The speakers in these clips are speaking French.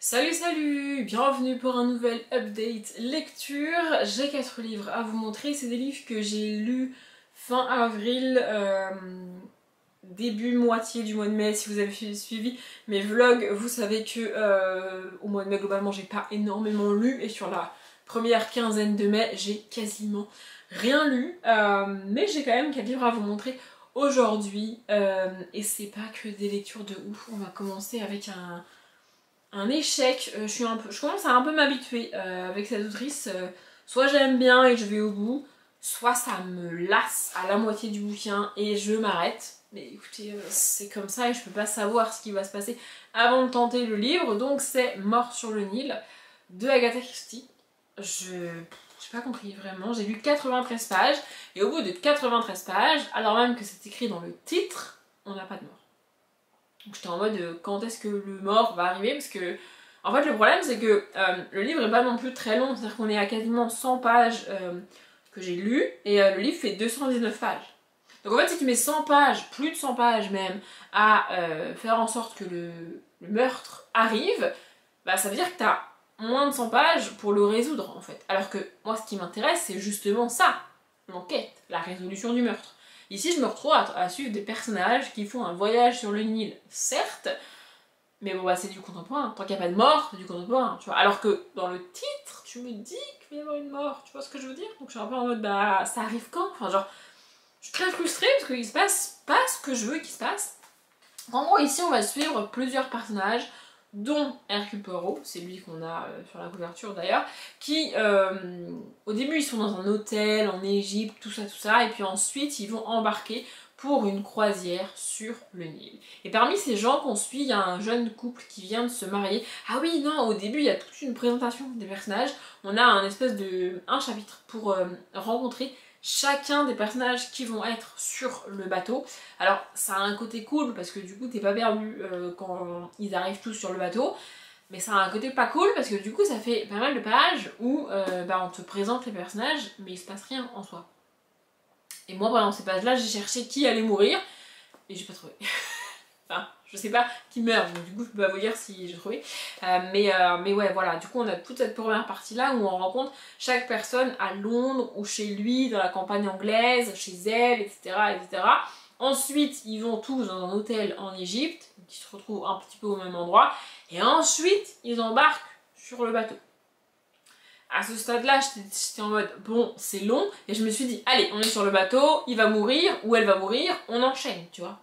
Salut salut, bienvenue pour un nouvel update lecture. J'ai 4 livres à vous montrer, c'est des livres que j'ai lus fin avril, début moitié du mois de mai. Si vous avez suivi mes vlogs, vous savez que au mois de mai globalement j'ai pas énormément lu et sur la première quinzaine de mai j'ai quasiment rien lu, mais j'ai quand même 4 livres à vous montrer aujourd'hui et c'est pas que des lectures de ouf. On va commencer avec un échec. Je commence à un peu m'habituer avec cette autrice. Soit j'aime bien et je vais au bout, soit ça me lasse à la moitié du bouquin et je m'arrête. Mais écoutez, c'est comme ça et je peux pas savoir ce qui va se passer avant de tenter le livre. Donc c'est Mort sur le Nil de Agatha Christie. J'ai pas compris vraiment. J'ai lu 93 pages et au bout de 93 pages, alors même que c'est écrit dans le titre, on n'a pas de mort. Donc j'étais en mode quand est-ce que le mort va arriver, parce que en fait le problème c'est que le livre est pas non plus très long, c'est-à-dire qu'on est à quasiment 100 pages que j'ai lu et le livre fait 219 pages. Donc en fait si tu mets 100 pages, plus de 100 pages même, à faire en sorte que le meurtre arrive, bah ça veut dire que t'as moins de 100 pages pour le résoudre en fait. Alors que moi ce qui m'intéresse c'est justement ça, l'enquête, la résolution du meurtre. Ici, je me retrouve à suivre des personnages qui font un voyage sur le Nil, certes, mais bon, bah c'est du contemporain. Tant qu'il n'y a pas de mort, c'est du contemporain, tu vois. Alors que dans le titre, tu me dis qu'il va y avoir une mort, tu vois ce que je veux dire? Donc je suis un peu en mode, bah ça arrive quand? Enfin, genre, je suis très frustrée parce qu'il se passe pas ce que je veux qu'il se passe. En gros, ici, on va suivre plusieurs personnages, dont Hercule Poirot, c'est lui qu'on a sur la couverture d'ailleurs, qui au début ils sont dans un hôtel en Égypte, tout ça, et puis ensuite ils vont embarquer pour une croisière sur le Nil. Et parmi ces gens qu'on suit, il y a un jeune couple qui vient de se marier. Ah oui, non, au début il y a toute une présentation des personnages, on a un chapitre pour rencontrer chacun des personnages qui vont être sur le bateau. Alors ça a un côté cool parce que du coup t'es pas perdu quand ils arrivent tous sur le bateau, mais ça a un côté pas cool parce que du coup ça fait pas mal de pages où on te présente les personnages mais il se passe rien en soi. Et moi pendant ces pages là j'ai cherché qui allait mourir et j'ai pas trouvé. Enfin, je sais pas qui meurt, donc du coup je peux pas vous dire si j'ai trouvé. Mais ouais, voilà, du coup on a toute cette première partie là où on rencontre chaque personne à Londres ou chez lui, dans la campagne anglaise, chez elle, etc. etc. Ensuite, ils vont tous dans un hôtel en Égypte, qui se retrouvent un petit peu au même endroit, et ensuite ils embarquent sur le bateau. À ce stade-là, j'étais en mode, bon, c'est long, et je me suis dit, allez, on est sur le bateau, il va mourir, ou elle va mourir, on enchaîne, tu vois.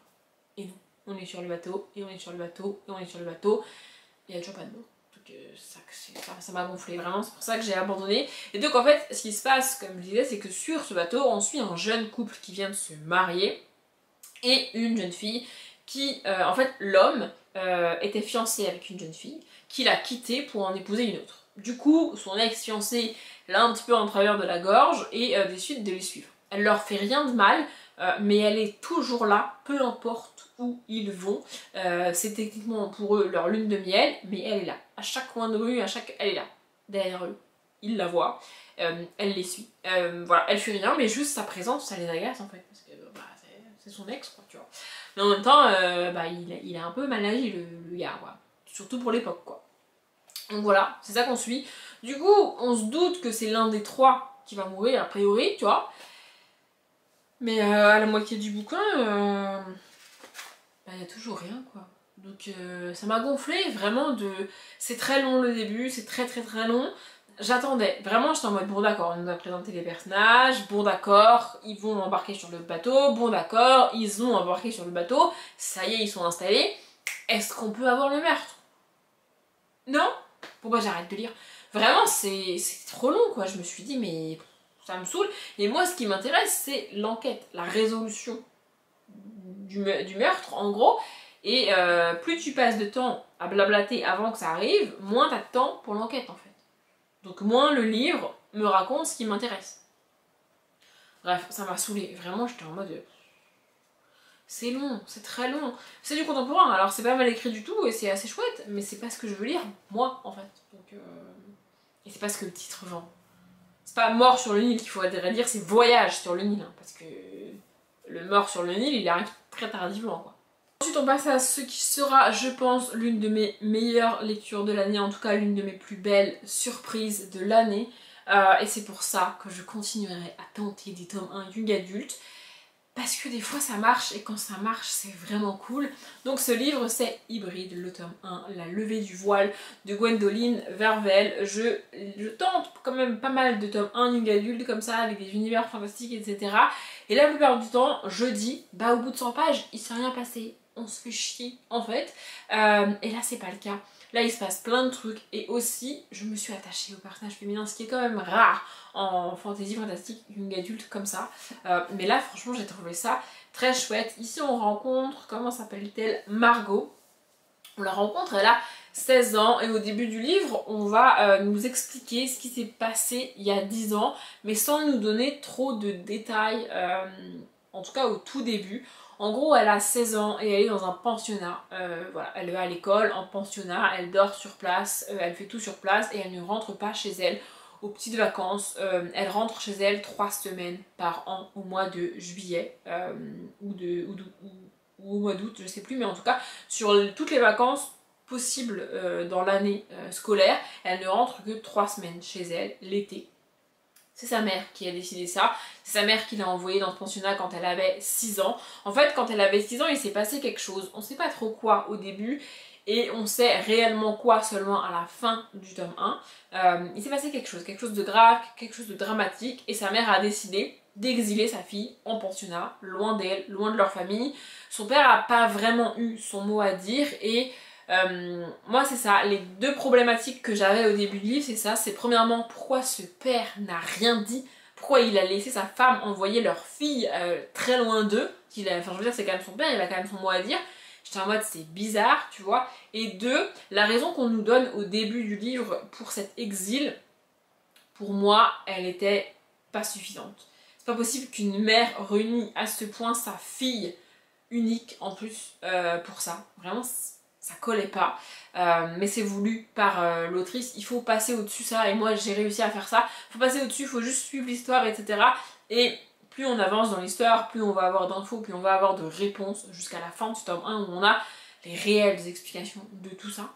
Et non. On est sur le bateau, et on est sur le bateau, et on est sur le bateau, et il n'y a toujours pas de mort. Donc ça m'a gonflé, vraiment, c'est pour ça que j'ai abandonné. Et donc en fait, ce qui se passe, comme je disais, c'est que sur ce bateau, on suit un jeune couple qui vient de se marier, et une jeune fille qui, en fait, l'homme était fiancé avec une jeune fille, qu'il a quittée pour en épouser une autre. Du coup, son ex-fiancé l'a un petit peu en travers de la gorge, et décide de les suivre. Elle leur fait rien de mal, mais elle est toujours là, peu importe où ils vont. C'est techniquement pour eux leur lune de miel, mais elle est là. À chaque coin de rue, elle est là, derrière eux. Ils la voient, elle les suit. Voilà, elle fait rien, mais juste sa présence, ça les agace en fait, parce que bah, c'est son ex, quoi, tu vois. Mais en même temps, il a un peu mal agi le gars, quoi. Surtout pour l'époque, quoi. Donc voilà, c'est ça qu'on suit. Du coup, on se doute que c'est l'un des trois qui va mourir, a priori, tu vois. Mais à la moitié du bouquin, il n'y a toujours rien quoi. Donc ça m'a gonflé vraiment de... C'est très long le début, c'est très long. J'attendais, vraiment j'étais en mode bon d'accord, on nous a présenté les personnages, bon d'accord, ils vont embarquer sur le bateau, bon d'accord, ils ont embarqué sur le bateau, ça y est ils sont installés, est-ce qu'on peut avoir le meurtre? Non? Pourquoi j'arrête de lire? Vraiment c'est trop long quoi, je me suis dit mais ça me saoule. Et moi ce qui m'intéresse c'est l'enquête, la résolution du meurtre en gros. Et plus tu passes de temps à blablater avant que ça arrive, moins t'as de temps pour l'enquête en fait. Donc moins le livre me raconte ce qui m'intéresse. Bref, ça m'a saoulée. Vraiment, j'étais en mode... C'est long, c'est très long. C'est du contemporain, alors c'est pas mal écrit du tout et c'est assez chouette, mais c'est pas ce que je veux lire, moi, en fait. Donc, et c'est pas ce que le titre vend. C'est pas Mort sur le Nil qu'il faudrait dire, c'est Voyage sur le Nil, hein, parce que le mort sur le Nil, il arrive très tardivement, quoi. Ensuite on passe à ce qui sera, je pense, l'une de mes meilleures lectures de l'année, en tout cas l'une de mes plus belles surprises de l'année. Et c'est pour ça que je continuerai à tenter des tomes 1 young adulte. Parce que des fois ça marche et quand ça marche c'est vraiment cool. Donc ce livre c'est Hybride, le tome 1, La levée du voile de Gwendoline Vervel. Je tente quand même pas mal de tomes 1 young adulte comme ça avec des univers fantastiques etc. Et la plupart du temps je dis bah au bout de 100 pages il s'est rien passé, on se fait chier en fait. Et là c'est pas le cas. Là il se passe plein de trucs et aussi je me suis attachée au personnage féminin, ce qui est quand même rare en fantasy fantastique young adulte comme ça. Mais là franchement j'ai trouvé ça très chouette. Ici on rencontre, comment s'appelle-t-elle, Margot. On la rencontre, elle a 16 ans et au début du livre on va nous expliquer ce qui s'est passé il y a 10 ans mais sans nous donner trop de détails, en tout cas au tout début. En gros elle a 16 ans et elle est dans un pensionnat, voilà, elle va à l'école en pensionnat, elle dort sur place, elle fait tout sur place et elle ne rentre pas chez elle aux petites vacances. Elle rentre chez elle 3 semaines par an au mois de juillet ou au mois d'août, je sais plus, mais en tout cas sur toutes les vacances possibles dans l'année scolaire, elle ne rentre que 3 semaines chez elle l'été. C'est sa mère qui a décidé ça, c'est sa mère qui l'a envoyée dans ce pensionnat quand elle avait 6 ans. En fait quand elle avait 6 ans il s'est passé quelque chose, on sait pas trop quoi au début et on sait réellement quoi seulement à la fin du tome 1. Il s'est passé quelque chose de grave, quelque chose de dramatique et sa mère a décidé d'exiler sa fille en pensionnat, loin d'elle, loin de leur famille. Son père n'a pas vraiment eu son mot à dire et moi c'est ça, les deux problématiques que j'avais au début du livre c'est ça, c'est premièrement pourquoi ce père n'a rien dit, pourquoi il a laissé sa femme envoyer leur fille très loin d'eux, enfin je veux dire c'est quand même son père, il a quand même son mot à dire. J'étais en mode c'est bizarre tu vois. Et deux, la raison qu'on nous donne au début du livre pour cet exil, pour moi elle était pas suffisante. C'est pas possible qu'une mère renie à ce point sa fille unique en plus pour ça, vraiment ça collait pas, mais c'est voulu par l'autrice, il faut passer au-dessus ça, et moi j'ai réussi à faire ça, il faut passer au-dessus, il faut juste suivre l'histoire, etc. Et plus on avance dans l'histoire, plus on va avoir d'infos, plus on va avoir de réponses, jusqu'à la fin du tome 1 où on a les réelles explications de tout ça.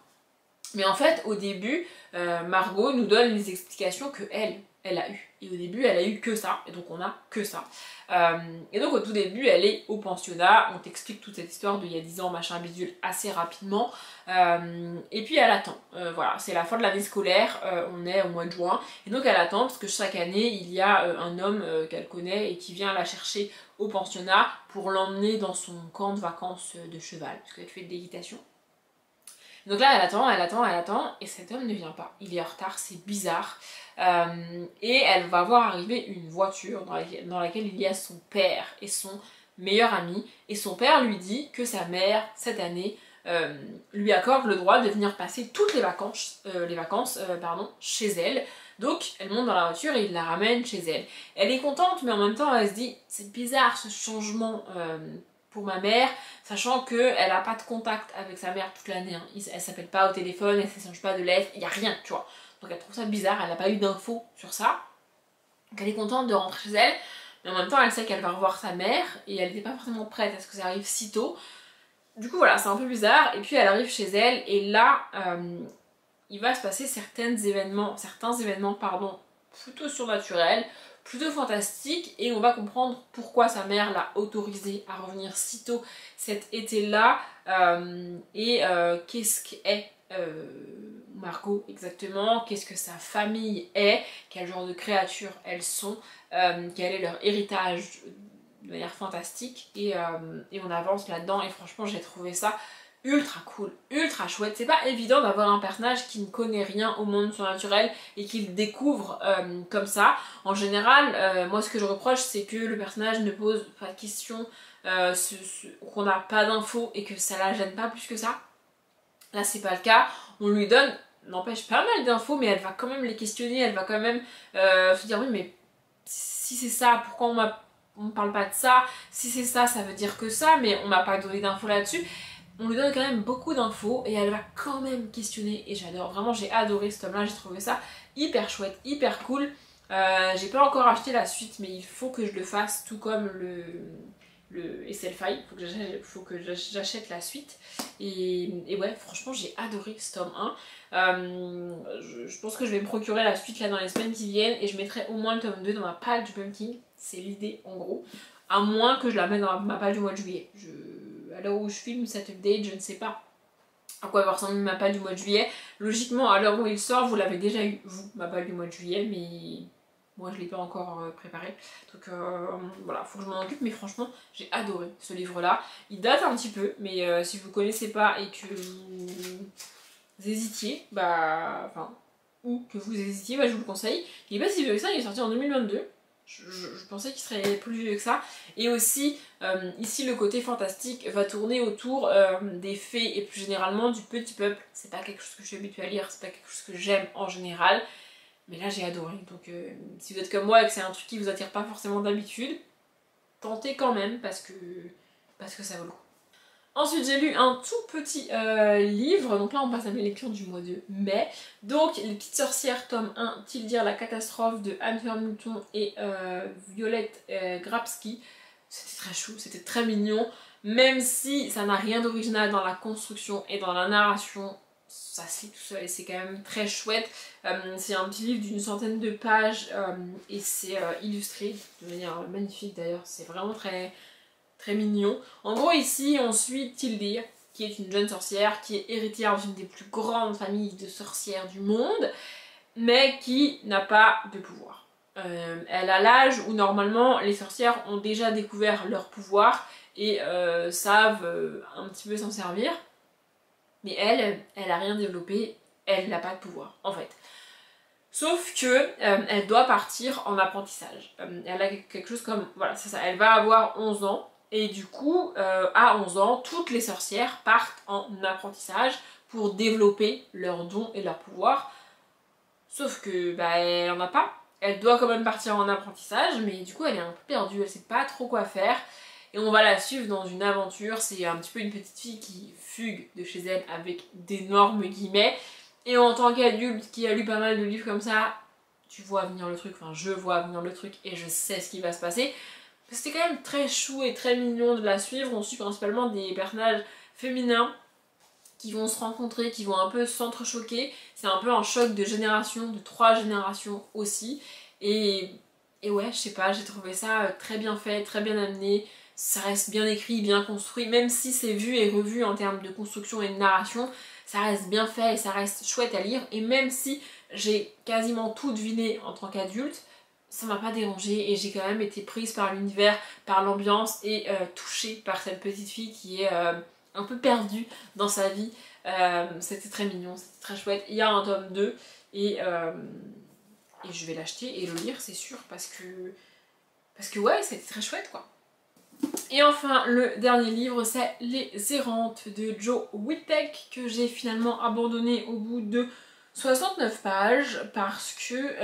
Mais en fait, au début, Margot nous donne les explications que elle a eues. Et au début, elle a eu que ça, et donc on a que ça. Et donc au tout début, elle est au pensionnat, on t'explique toute cette histoire d'il y a 10 ans, machin bidule, assez rapidement. Et puis elle attend, voilà, c'est la fin de l'année scolaire, on est au mois de juin, et donc elle attend parce que chaque année, il y a un homme qu'elle connaît et qui vient la chercher au pensionnat pour l'emmener dans son camp de vacances de cheval, parce qu'elle fait de l'équitation. Donc là elle attend, et cet homme ne vient pas. Il est en retard, c'est bizarre. Et elle va voir arriver une voiture dans laquelle il y a son père et son meilleur ami. Et son père lui dit que sa mère, cette année, lui accorde le droit de venir passer toutes les vacances, chez elle. Donc elle monte dans la voiture et il la ramène chez elle. Elle est contente, mais en même temps elle se dit c'est bizarre ce changement pour ma mère, sachant qu'elle n'a pas de contact avec sa mère toute l'année, hein. Elle s'appelle pas au téléphone, elle ne s'échange pas de lettres, il n'y a rien, tu vois. Donc elle trouve ça bizarre, elle n'a pas eu d'infos sur ça. Donc elle est contente de rentrer chez elle, mais en même temps elle sait qu'elle va revoir sa mère, et elle n'était pas forcément prête à ce que ça arrive si tôt. Du coup voilà, c'est un peu bizarre, et puis elle arrive chez elle, et là, il va se passer certains événements, plutôt surnaturels, plutôt fantastique, et on va comprendre pourquoi sa mère l'a autorisé à revenir si tôt cet été-là, et qu'est-ce qu'est Margot exactement, qu'est-ce que sa famille est, quel genre de créatures elles sont, quel est leur héritage de manière fantastique, et on avance là-dedans, et franchement j'ai trouvé ça ultra cool, ultra chouette. C'est pas évident d'avoir un personnage qui ne connaît rien au monde surnaturel et qui le découvre comme ça. En général, moi ce que je reproche c'est que le personnage ne pose pas de questions, qu'on n'a pas d'infos et que ça la gêne pas plus que ça. Là c'est pas le cas, on lui donne, n'empêche, pas mal d'infos, mais elle va quand même les questionner, elle va quand même se dire oui mais si c'est ça, pourquoi on me parle pas de ça, si c'est ça, ça veut dire que ça, mais on m'a pas donné d'infos là-dessus. On lui donne quand même beaucoup d'infos et elle va quand même questionner, et j'adore, vraiment j'ai adoré ce tome là, j'ai trouvé ça hyper chouette, hyper cool. J'ai pas encore acheté la suite mais il faut que je le fasse, tout comme le SL5, faut que j'achète la suite. Et ouais, franchement, j'ai adoré ce tome 1. Je pense que je vais me procurer la suite là dans les semaines qui viennent et je mettrai au moins le tome 2 dans ma palle du pumpkin. C'est l'idée en gros. À moins que je la mette dans ma palle du mois de juillet. À l'heure où je filme cette update, je ne sais pas à quoi va ressembler ma palle du mois de juillet. Logiquement, à l'heure où il sort, vous l'avez déjà eu, vous, ma palle du mois de juillet, mais moi je ne l'ai pas encore préparée. Donc voilà, faut que je m'en occupe, mais franchement, j'ai adoré ce livre-là. Il date un petit peu, mais si vous ne connaissez pas et que vous hésitiez, ou que vous hésitiez, je vous le conseille. Il n'est pas si vieux que ça, il est sorti en 2022. Je pensais qu'il serait plus vieux que ça. Et aussi, ici, le côté fantastique va tourner autour des fées et plus généralement du petit peuple. C'est pas quelque chose que je suis habituée à lire, c'est pas quelque chose que j'aime en général. Mais là, j'ai adoré. Donc, si vous êtes comme moi et que c'est un truc qui vous attire pas forcément d'habitude, tentez quand même parce que ça vaut le coup. Ensuite, j'ai lu un tout petit livre, donc là on passe à mes lectures du mois de mai. Donc, Les Petites Sorcières, tome 1, Tildir, la catastrophe de Anne Vermeuton et Violette Grabski. C'était très chou, c'était très mignon, même si ça n'a rien d'original dans la construction et dans la narration, ça se lit tout seul et c'est quand même très chouette. C'est un petit livre d'une centaine de pages et c'est illustré de manière magnifique d'ailleurs, c'est vraiment très mignon. En gros ici on suit Tildir, qui est une jeune sorcière, qui est héritière d'une des plus grandes familles de sorcières du monde, mais qui n'a pas de pouvoir. Elle a l'âge où normalement les sorcières ont déjà découvert leur pouvoir et savent un petit peu s'en servir. Mais elle a rien développé, elle n'a pas de pouvoir en fait. Sauf que elle doit partir en apprentissage. Elle a quelque chose comme, voilà c'est ça, elle va avoir 11 ans. Et du coup, à 11 ans, toutes les sorcières partent en apprentissage pour développer leurs dons et leurs pouvoirs. Sauf que, elle en a pas. Elle doit quand même partir en apprentissage, mais du coup, elle est un peu perdue, elle sait pas trop quoi faire. Et on va la suivre dans une aventure. C'est un petit peu une petite fille qui fugue de chez elle avec d'énormes guillemets. Et en tant qu'adulte qui a lu pas mal de livres comme ça, tu vois venir le truc, enfin je vois venir le truc et je sais ce qui va se passer. C'était quand même très chou et très mignon de la suivre. On suit principalement des personnages féminins qui vont se rencontrer, qui vont un peu s'entrechoquer. C'est un peu un choc de génération, de 3 générations aussi. Et ouais, je sais pas, j'ai trouvé ça très bien fait, très bien amené. Ça reste bien écrit, bien construit, même si c'est vu et revu en termes de construction et de narration, ça reste bien fait et ça reste chouette à lire. Et même si j'ai quasiment tout deviné en tant qu'adulte, ça m'a pas dérangée et j'ai quand même été prise par l'univers, par l'ambiance et touchée par cette petite fille qui est un peu perdue dans sa vie. C'était très mignon, c'était très chouette. Il y a un tome 2 et je vais l'acheter et le lire, c'est sûr, parce que ouais, c'était très chouette quoi. Et enfin, le dernier livre, c'est Les Errantes de Jo Whittek, que j'ai finalement abandonné au bout de 69 pages parce que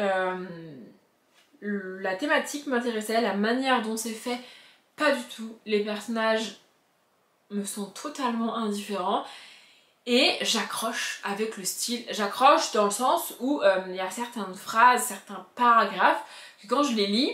la thématique m'intéressait, la manière dont c'est fait, pas du tout. Les personnages me sont totalement indifférents et j'accroche avec le style. J'accroche dans le sens où il y a certaines phrases, certains paragraphes que quand je les lis,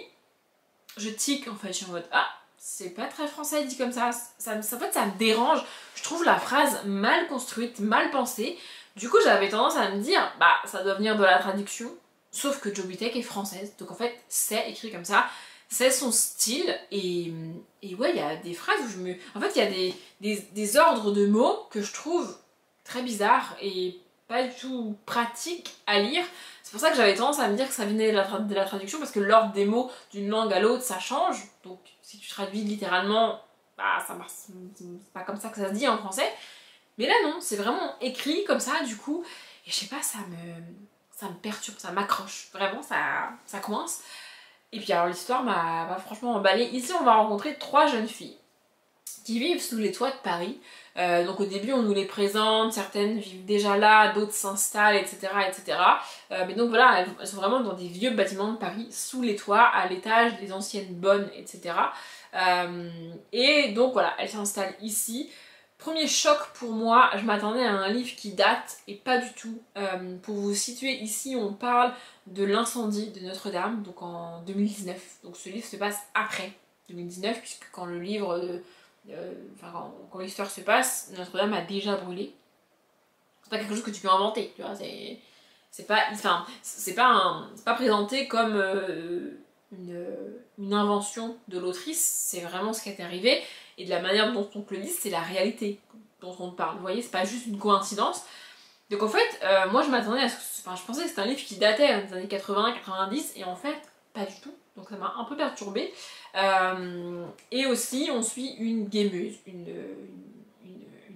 je tique en fait, je suis en mode ah, c'est pas très français dit comme ça. En fait ça me dérange. Je trouve la phrase mal construite, mal pensée. Du coup j'avais tendance à me dire bah ça doit venir de la traduction. Sauf que Jo Whittek est française, donc en fait c'est écrit comme ça, c'est son style, et ouais, il y a des phrases où je me... En fait, il y a des ordres de mots que je trouve très bizarres et pas du tout pratiques à lire. C'est pour ça que j'avais tendance à me dire que ça venait de la traduction, parce que l'ordre des mots d'une langue à l'autre, ça change. Donc si tu traduis littéralement, bah ça marche, c'est pas comme ça que ça se dit en français. Mais là non, c'est vraiment écrit comme ça, du coup, et je sais pas, ça me perturbe, ça m'accroche, vraiment ça coince. Et puis alors l'histoire m'a franchement emballée. Ici on va rencontrer 3 jeunes filles qui vivent sous les toits de Paris. Donc au début on nous les présente, certaines vivent déjà là, d'autres s'installent, etc. etc. Mais donc voilà, elles sont vraiment dans des vieux bâtiments de Paris, sous les toits, à l'étage des anciennes bonnes, etc. Et donc voilà, elles s'installent ici. Premier choc pour moi, je m'attendais à un livre qui date et pas du tout. Pour vous situer, ici on parle de l'incendie de Notre-Dame, donc en 2019. Donc ce livre se passe après 2019, puisque quand le livre, quand l'histoire se passe, Notre-Dame a déjà brûlé. C'est pas quelque chose que tu peux inventer, tu vois, c'est pas présenté comme une invention de l'autrice, c'est vraiment ce qui est arrivé, et de la manière dont on te le dit, c'est la réalité dont on te parle, vous voyez, c'est pas juste une coïncidence. Donc en fait, moi je m'attendais à ce que, enfin je pensais que c'était un livre qui datait des années 80, 90, et en fait, pas du tout, donc ça m'a un peu perturbée. Et aussi, on suit une gameuse, une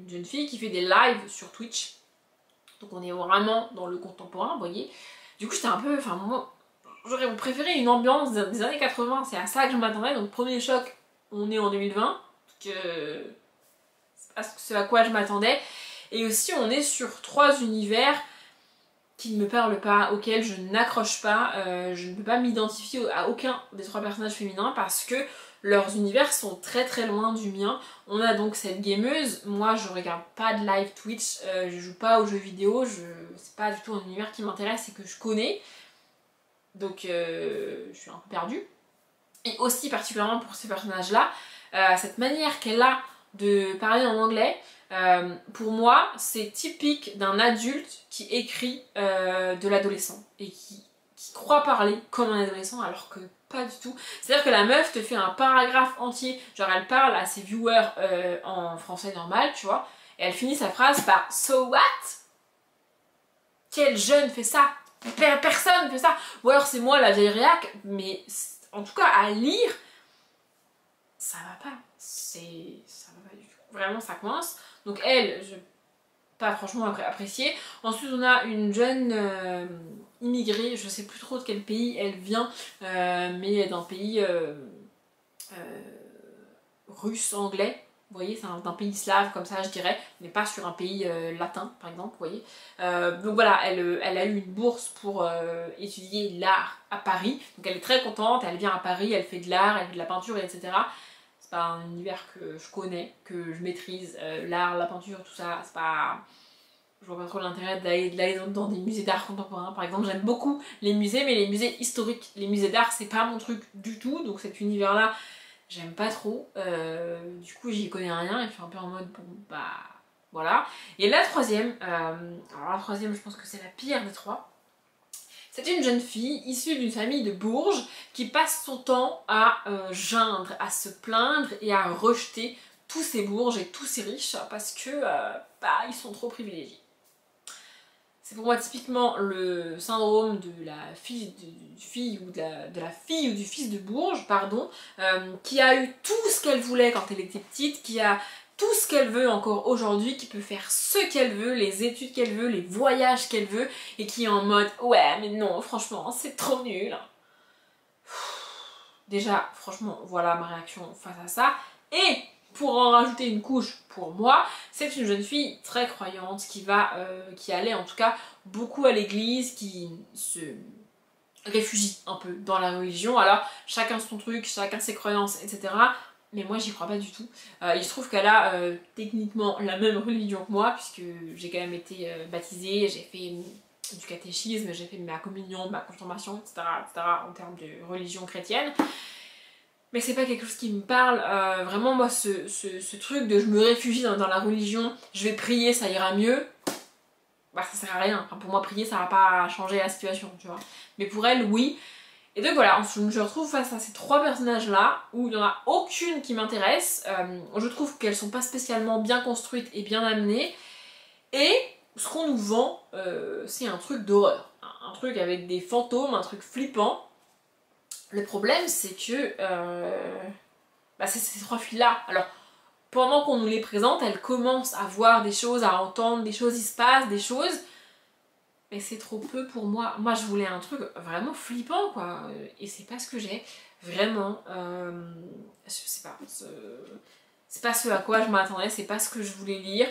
jeune fille qui fait des lives sur Twitch, donc on est vraiment dans le contemporain, vous voyez. Du coup j'étais un peu, enfin moi, j'aurais préféré une ambiance des années 80, c'est à ça que je m'attendais, donc premier choc, on est en 2020, donc c'est pas ce à quoi je m'attendais. Et aussi on est sur 3 univers qui ne me parlent pas, auxquels je n'accroche pas, je ne peux pas m'identifier à aucun des 3 personnages féminins parce que leurs univers sont très très loin du mien. On a donc cette gameuse, moi je regarde pas de live Twitch, je joue pas aux jeux vidéo, c'est pas du tout un univers qui m'intéresse et que je connais, donc je suis un peu perdue. Et aussi particulièrement pour ces personnages-là, cette manière qu'elle a de parler en anglais, pour moi, c'est typique d'un adulte qui écrit de l'adolescent et qui croit parler comme un adolescent alors que pas du tout. C'est-à-dire que la meuf te fait un paragraphe entier, genre elle parle à ses viewers en français normal, tu vois, et elle finit sa phrase par "So what?" Quel jeune fait ça? Personne fait ça. Ou alors c'est moi la vieille réac, mais en tout cas à lire, ça va pas. Ça va pas du tout. Vraiment ça coince. Donc elle, je pas franchement appréciée. Ensuite on a une jeune immigrée, je sais plus trop de quel pays elle vient, mais d'un pays russe, anglais. Vous voyez, c'est d'un pays slave comme ça je dirais, mais pas sur un pays latin par exemple, vous voyez. Donc voilà, elle a eu une bourse pour étudier l'art à Paris, donc elle est très contente, elle vient à Paris, elle fait de l'art, elle fait de la peinture, etc. C'est pas un univers que je connais, que je maîtrise, l'art, la peinture, tout ça, c'est pas... Je vois pas trop l'intérêt d'aller dans des musées d'art contemporain. Par exemple, j'aime beaucoup les musées, mais les musées historiques. Les musées d'art, c'est pas mon truc du tout, donc cet univers-là, j'aime pas trop. Du coup, j'y connais rien et je suis un peu en mode, bon, bah, voilà. Et la troisième, alors la troisième, je pense que c'est la pire des 3. C'est une jeune fille issue d'une famille de Bourges qui passe son temps à geindre, à se plaindre et à rejeter tous ces Bourges et tous ces riches parce que bah, ils sont trop privilégiés. C'est pour moi typiquement le syndrome de la fille, de la fille ou du fils de Bourges, pardon, qui a eu tout ce qu'elle voulait quand elle était petite, qui a tout ce qu'elle veut encore aujourd'hui, qui peut faire ce qu'elle veut, les études qu'elle veut, les voyages qu'elle veut, et qui est en mode ouais mais non franchement c'est trop nul. Déjà franchement voilà ma réaction face à ça. Et pour en rajouter une couche pour moi, c'est une jeune fille très croyante qui allait en tout cas beaucoup à l'église, qui se réfugie un peu dans la religion. Alors chacun son truc, chacun ses croyances, etc. Mais moi j'y crois pas du tout. Il se trouve qu'elle a techniquement la même religion que moi, puisque j'ai quand même été baptisée, j'ai fait du catéchisme, j'ai fait ma communion, ma confirmation, etc., en termes de religion chrétienne. Mais c'est pas quelque chose qui me parle. Vraiment moi ce truc de je me réfugie dans la religion, je vais prier, ça ira mieux, bah ça sert à rien. Enfin, pour moi prier ça va pas changer la situation, tu vois. Mais pour elle oui. Et donc voilà, je me retrouve face à ces 3 personnages là où il n'y en a aucune qui m'intéresse. Je trouve qu'elles sont pas spécialement bien construites et bien amenées. Et ce qu'on nous vend, c'est un truc d'horreur. Un truc avec des fantômes, un truc flippant. Le problème c'est que bah, c'est ces 3 filles-là. Alors, pendant qu'on nous les présente, elles commencent à voir des choses, à entendre des choses, il se passe des choses. Mais c'est trop peu pour moi. Moi, je voulais un truc vraiment flippant, quoi. Et c'est pas ce que j'ai. Vraiment. Je sais pas. C'est pas ce à quoi je m'attendais, c'est pas ce que je voulais lire.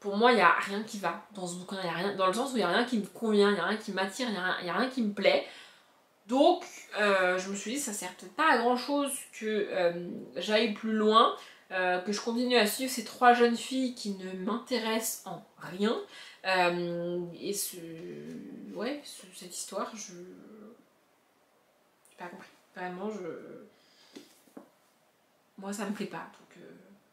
Pour moi, il y a rien qui va dans ce bouquin. Y a rien, dans le sens où il y a rien qui me convient, il y a rien qui m'attire, il y a rien qui me plaît. Donc, je me suis dit, ça sert peut-être pas à grand chose que j'aille plus loin, que je continue à suivre ces 3 jeunes filles qui ne m'intéressent en rien. Et cette histoire, j'ai pas compris. Vraiment, moi ça me plaît pas, donc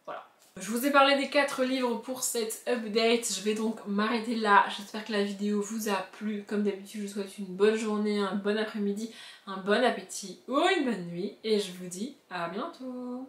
voilà. Je vous ai parlé des 4 livres pour cette update, je vais donc m'arrêter là. J'espère que la vidéo vous a plu. Comme d'habitude, je vous souhaite une bonne journée, un bon après-midi, un bon appétit ou une bonne nuit. Et je vous dis à bientôt.